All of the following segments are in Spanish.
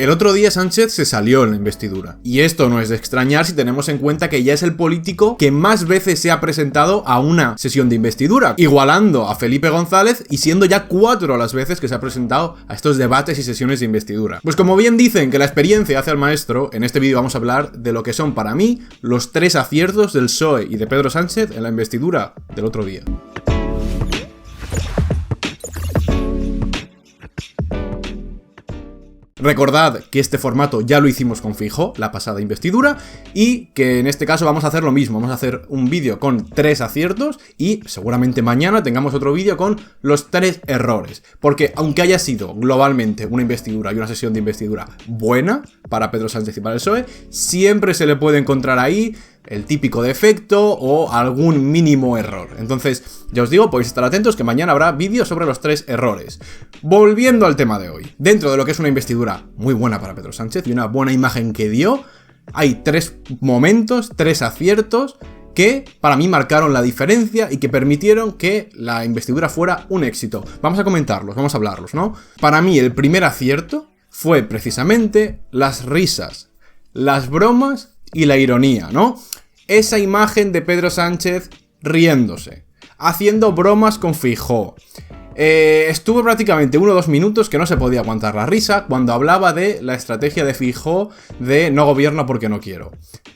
El otro día Sánchez se salió en la investidura. Y esto no es de extrañar si tenemos en cuenta que ya es el político que más veces se ha presentado a una sesión de investidura, igualando a Felipe González y siendo ya 4 las veces que se ha presentado a estos debates y sesiones de investidura. Pues como bien dicen que la experiencia hace al maestro, en este vídeo vamos a hablar de lo que son para mí los 3 aciertos del PSOE y de Pedro Sánchez en la investidura del otro día. Recordad que este formato ya lo hicimos con Feijóo, la pasada investidura, y que en este caso vamos a hacer lo mismo, vamos a hacer un vídeo con 3 aciertos y seguramente mañana tengamos otro vídeo con los 3 errores, porque aunque haya sido globalmente una investidura y una sesión de investidura buena para Pedro Sánchez y para el PSOE, siempre se le puede encontrar ahí el típico defecto o algún mínimo error. Entonces, ya os digo, podéis estar atentos que mañana habrá vídeo sobre los 3 errores. Volviendo al tema de hoy, dentro de lo que es una investidura muy buena para Pedro Sánchez y una buena imagen que dio, hay 3 momentos, 3 aciertos que para mí marcaron la diferencia y que permitieron que la investidura fuera un éxito. Vamos a comentarlos, vamos a hablarlos, ¿no? Para mí el primer acierto fue precisamente las risas, las bromas y la ironía, ¿no? Esa imagen de Pedro Sánchez riéndose, haciendo bromas con Feijóo. Estuvo prácticamente 1 o 2 minutos que no se podía aguantar la risa cuando hablaba de la estrategia de Feijóo de no gobierno porque no quiero.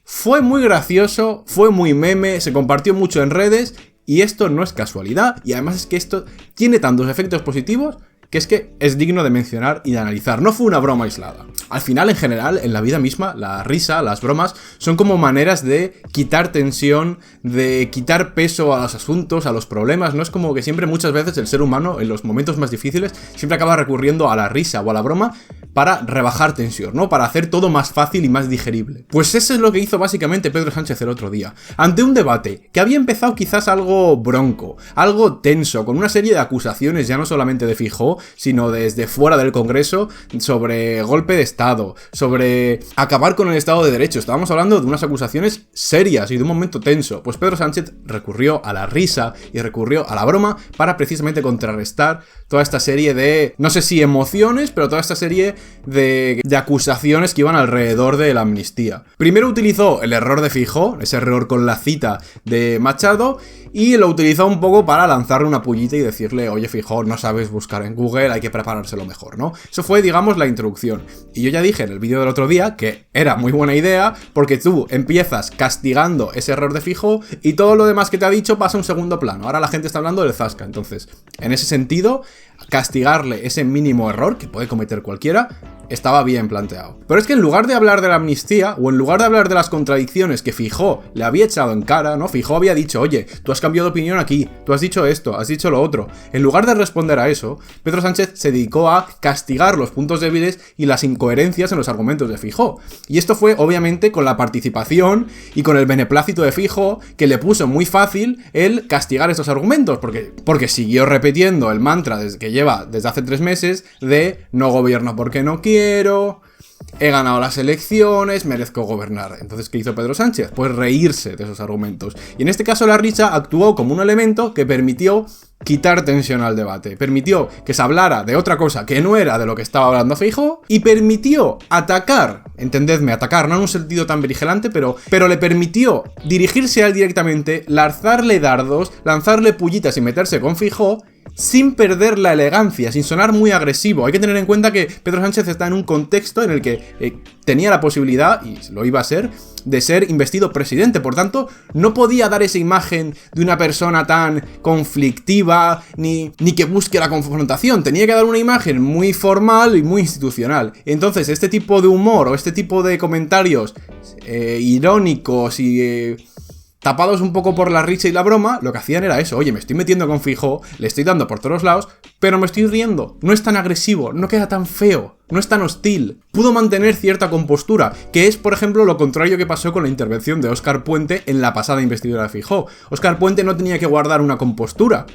Fue muy gracioso, fue muy meme, se compartió mucho en redes y esto no es casualidad y además es que esto tiene tantos efectos positivos que es digno de mencionar y de analizar. No fue una broma aislada. Al final, en general, en la vida misma, la risa, las bromas, son como maneras de quitar tensión, de quitar peso a los asuntos, a los problemas. No es como que siempre, muchas veces, el ser humano, en los momentos más difíciles, siempre acaba recurriendo a la risa o a la broma para rebajar tensión, ¿no? Para hacer todo más fácil y más digerible. Pues eso es lo que hizo básicamente Pedro Sánchez el otro día. Ante un debate que había empezado quizás algo bronco, algo tenso, con una serie de acusaciones ya no solamente de Feijóo, sino desde fuera del Congreso, sobre golpe de Estado, sobre acabar con el Estado de Derecho. Estábamos hablando de unas acusaciones serias y de un momento tenso. Pues Pedro Sánchez recurrió a la risa y recurrió a la broma para precisamente contrarrestar toda esta serie de, no sé si emociones, pero toda esta serie de acusaciones que iban alrededor de la amnistía. Primero utilizó el error de Feijóo, ese error con la cita de Machado, y lo utilizó un poco para lanzarle una pullita y decirle, oye Feijóo, no sabes buscar en Google, hay que preparárselo mejor, ¿no? Eso fue, digamos, la introducción. Y yo ya dije en el vídeo del otro día que era muy buena idea porque tú empiezas castigando ese error de Feijóo y todo lo demás que te ha dicho pasa a un segundo plano. Ahora la gente está hablando del zasca. Entonces, en ese sentido, castigarle ese mínimo error que puede cometer cualquiera estaba bien planteado. Pero es que en lugar de hablar de la amnistía o en lugar de hablar de las contradicciones que Feijóo le había echado en cara, ¿no? Feijóo había dicho, oye, tú has cambiado de opinión aquí, tú has dicho esto, has dicho lo otro. En lugar de responder a eso, Pedro Sánchez se dedicó a castigar los puntos débiles y las incoherencias en los argumentos de Feijóo. Y esto fue obviamente con la participación y con el beneplácito de Feijóo, que le puso muy fácil el castigar estos argumentos, porque siguió repitiendo el mantra que lleva desde hace 3 meses de no gobierno porque no quiero, he ganado las elecciones, merezco gobernar. Entonces, ¿qué hizo Pedro Sánchez? Pues reírse de esos argumentos. Y en este caso la risa actuó como un elemento que permitió quitar tensión al debate, permitió que se hablara de otra cosa que no era de lo que estaba hablando Feijóo y permitió atacar, entendedme, atacar, no en un sentido tan beligerante, pero le permitió dirigirse a él directamente, lanzarle dardos, lanzarle pullitas y meterse con Feijóo sin perder la elegancia, sin sonar muy agresivo. Hay que tener en cuenta que Pedro Sánchez está en un contexto en el que tenía la posibilidad, y lo iba a ser, de ser investido presidente. Por tanto, no podía dar esa imagen de una persona tan conflictiva ni que busque la confrontación. Tenía que dar una imagen muy formal y muy institucional. Entonces, este tipo de humor o este tipo de comentarios irónicos y tapados un poco por la risa y la broma, lo que hacían era eso. Oye, me estoy metiendo con Feijóo, le estoy dando por todos lados, pero me estoy riendo. No es tan agresivo, no queda tan feo, no es tan hostil. Pudo mantener cierta compostura, que es, por ejemplo, lo contrario que pasó con la intervención de Óscar Puente en la pasada investidura de Feijóo. Óscar Puente no tenía que guardar una compostura.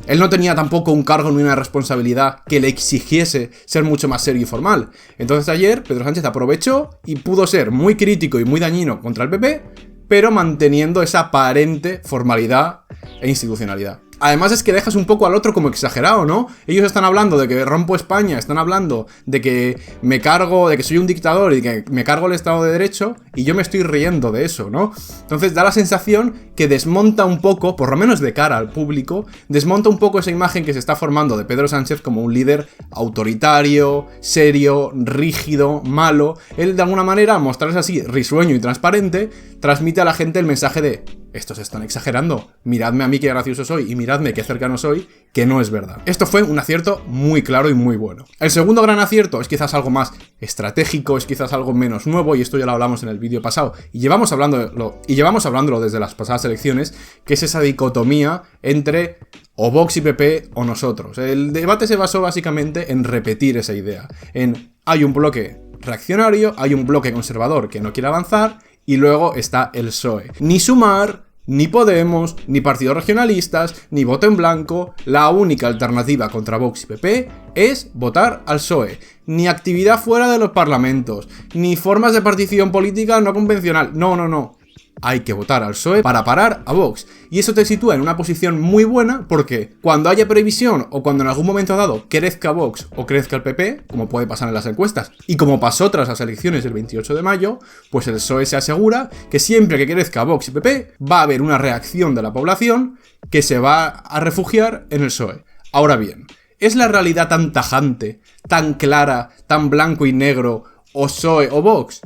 Él no tenía tampoco un cargo ni una responsabilidad que le exigiese ser mucho más serio y formal. Entonces ayer Pedro Sánchez aprovechó y pudo ser muy crítico y muy dañino contra el PP, pero manteniendo esa aparente formalidad e institucionalidad. Además es que dejas un poco al otro como exagerado, ¿no? Ellos están hablando de que rompo España, están hablando de que me cargo, de que soy un dictador y que me cargo el Estado de Derecho, y yo me estoy riendo de eso, ¿no? Entonces da la sensación que desmonta un poco, por lo menos de cara al público, desmonta un poco esa imagen que se está formando de Pedro Sánchez como un líder autoritario, serio, rígido, malo. Él, de alguna manera, al mostrarse así risueño y transparente, transmite a la gente el mensaje de: estos están exagerando, miradme a mí qué gracioso soy y miradme qué cercano soy, que no es verdad. Esto fue un acierto muy claro y muy bueno. El segundo gran acierto es quizás algo más estratégico, es quizás algo menos nuevo, y esto ya lo hablamos en el vídeo pasado, y llevamos hablándolo desde las pasadas elecciones, que es esa dicotomía entre o Vox y PP o nosotros. El debate se basó básicamente en repetir esa idea, en hay un bloque reaccionario, hay un bloque conservador que no quiere avanzar, y luego está el PSOE. Ni Sumar, ni Podemos, ni partidos regionalistas, ni voto en blanco. La única alternativa contra Vox y PP es votar al PSOE. Ni actividad fuera de los parlamentos, ni formas de participación política no convencional. No. Hay que votar al PSOE para parar a Vox. Y eso te sitúa en una posición muy buena, porque cuando haya previsión o cuando en algún momento dado crezca Vox o crezca el PP, como puede pasar en las encuestas, y como pasó tras las elecciones del 28 de mayo, pues el PSOE se asegura que siempre que crezca Vox y PP va a haber una reacción de la población que se va a refugiar en el PSOE. Ahora bien, ¿es la realidad tan tajante, tan clara, tan blanco y negro, o PSOE o Vox?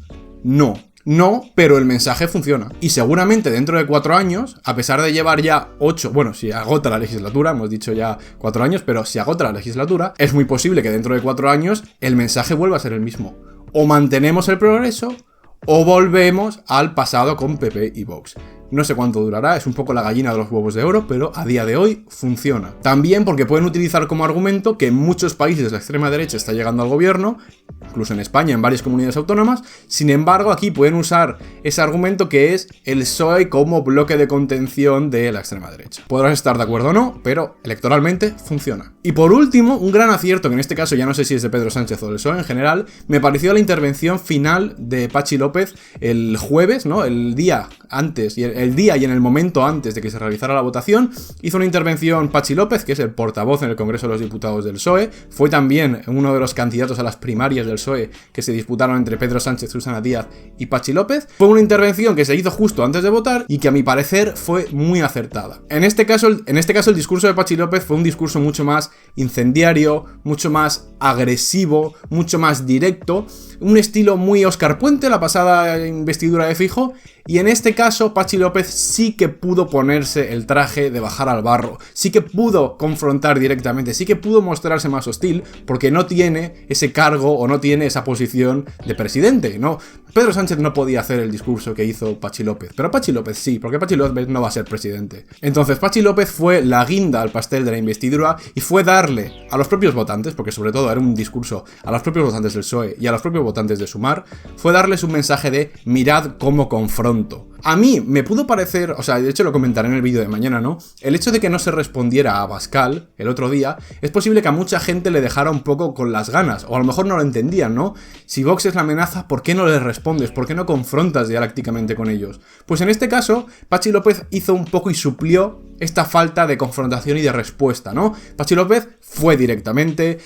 No, pero el mensaje funciona. Y seguramente dentro de 4 años, a pesar de llevar ya 8, bueno, si agota la legislatura, hemos dicho ya 4 años, pero si agota la legislatura, es muy posible que dentro de 4 años el mensaje vuelva a ser el mismo. O mantenemos el progreso, o volvemos al pasado con PP y Vox. No sé cuánto durará, es un poco la gallina de los huevos de oro, pero a día de hoy funciona. También porque pueden utilizar como argumento que en muchos países la extrema derecha está llegando al gobierno, incluso en España, en varias comunidades autónomas. Sin embargo, aquí pueden usar ese argumento que es el PSOE como bloque de contención de la extrema derecha. Podrás estar de acuerdo o no, pero electoralmente funciona. Y por último, un gran acierto, que en este caso ya no sé si es de Pedro Sánchez o del PSOE en general, me pareció la intervención final de Patxi López el jueves, ¿no? El día antes, el día y en el momento antes de que se realizara la votación, hizo una intervención Patxi López, que es el portavoz en el Congreso de los Diputados del PSOE, fue también uno de los candidatos a las primarias del PSOE que se disputaron entre Pedro Sánchez, Susana Díaz y Patxi López. Fue una intervención que se hizo justo antes de votar y que a mi parecer fue muy acertada. En este caso el discurso de Patxi López fue un discurso mucho más incendiario, mucho más agresivo, mucho más directo, un estilo muy Óscar Puente, la pasada investidura de Feijóo. Y en este caso, Patxi López sí que pudo ponerse el traje de bajar al barro, sí que pudo confrontar directamente, sí que pudo mostrarse más hostil, porque no tiene ese cargo o no tiene esa posición de presidente, ¿no? Pedro Sánchez no podía hacer el discurso que hizo Patxi López, pero Patxi López sí, porque Patxi López no va a ser presidente. Entonces Patxi López fue la guinda al pastel de la investidura y fue darle a los propios votantes, porque sobre todo era un discurso a los propios votantes del PSOE y a los propios votantes de Sumar, fue darles un mensaje de mirad cómo confronto. A mí me pudo parecer, o sea, de hecho lo comentaré en el vídeo de mañana, ¿no? El hecho de que no se respondiera a Abascal el otro día, es posible que a mucha gente le dejara un poco con las ganas, o a lo mejor no lo entendían, ¿no? Si Vox es la amenaza, ¿por qué no les respondes? ¿Por qué no confrontas dialécticamente con ellos? Pues en este caso, Patxi López hizo un poco y suplió esta falta de confrontación y de respuesta, ¿no? Patxi López fue directamente,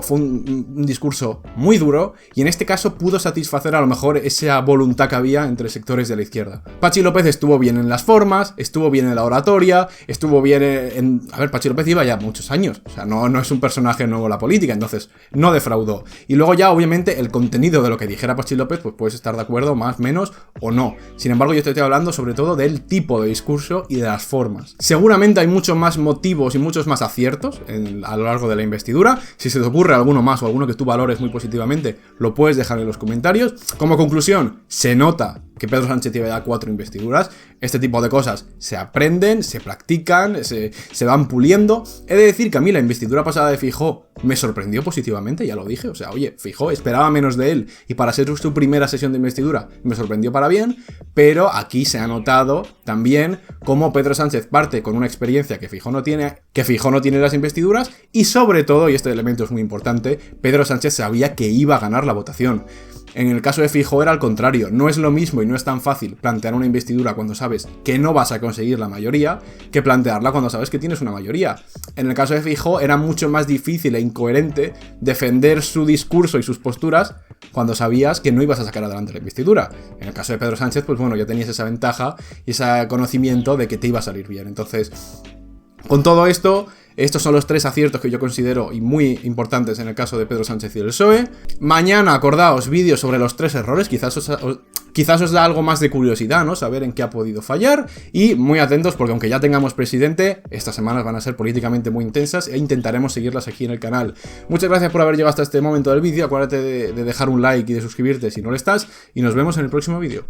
fue un discurso muy duro, y en este caso pudo satisfacer a lo mejor esa voluntad que había entre sectores de la izquierda. Patxi López estuvo bien en las formas, estuvo bien en la oratoria, estuvo bien en... A ver, Patxi López lleva ya muchos años, o sea, no es un personaje nuevo en la política, entonces no defraudó. Y luego ya, obviamente, el contenido de lo que dijera Patxi López, pues puedes estar de acuerdo, más, menos o no. Sin embargo, yo estoy hablando sobre todo del tipo de discurso y de las formas. Seguramente hay muchos más motivos y muchos más aciertos a lo largo de la investidura. Si se te ocurre alguno más o alguno que tú valores muy positivamente, lo puedes dejar en los comentarios. Como conclusión, se nota que Pedro Sánchez lleva ya 4 investiduras. Este tipo de cosas se aprenden, se practican, se van puliendo. He de decir que a mí la investidura pasada de Feijóo me sorprendió positivamente, ya lo dije. O sea, oye, Feijóo, esperaba menos de él, y para ser su primera sesión de investidura me sorprendió para bien, pero aquí se ha notado también cómo Pedro Sánchez parte con una experiencia que Feijóo no tiene en las investiduras, y sobre todo, y este elemento es muy importante, Pedro Sánchez sabía que iba a ganar la votación. En el caso de Feijóo era al contrario, no es lo mismo y no es tan fácil plantear una investidura cuando sabes que no vas a conseguir la mayoría que plantearla cuando sabes que tienes una mayoría. En el caso de Feijóo era mucho más difícil e incoherente defender su discurso y sus posturas cuando sabías que no ibas a sacar adelante la investidura. En el caso de Pedro Sánchez, pues bueno, ya tenías esa ventaja y ese conocimiento de que te iba a salir bien. Entonces, con todo esto, estos son los 3 aciertos que yo considero y muy importantes en el caso de Pedro Sánchez y el PSOE. Mañana, acordaos, vídeo sobre los 3 errores, quizás os da algo más de curiosidad, ¿no? Saber en qué ha podido fallar. Y muy atentos porque aunque ya tengamos presidente, estas semanas van a ser políticamente muy intensas e intentaremos seguirlas aquí en el canal. Muchas gracias por haber llegado hasta este momento del vídeo. Acuérdate de dejar un like y de suscribirte si no lo estás. Y nos vemos en el próximo vídeo.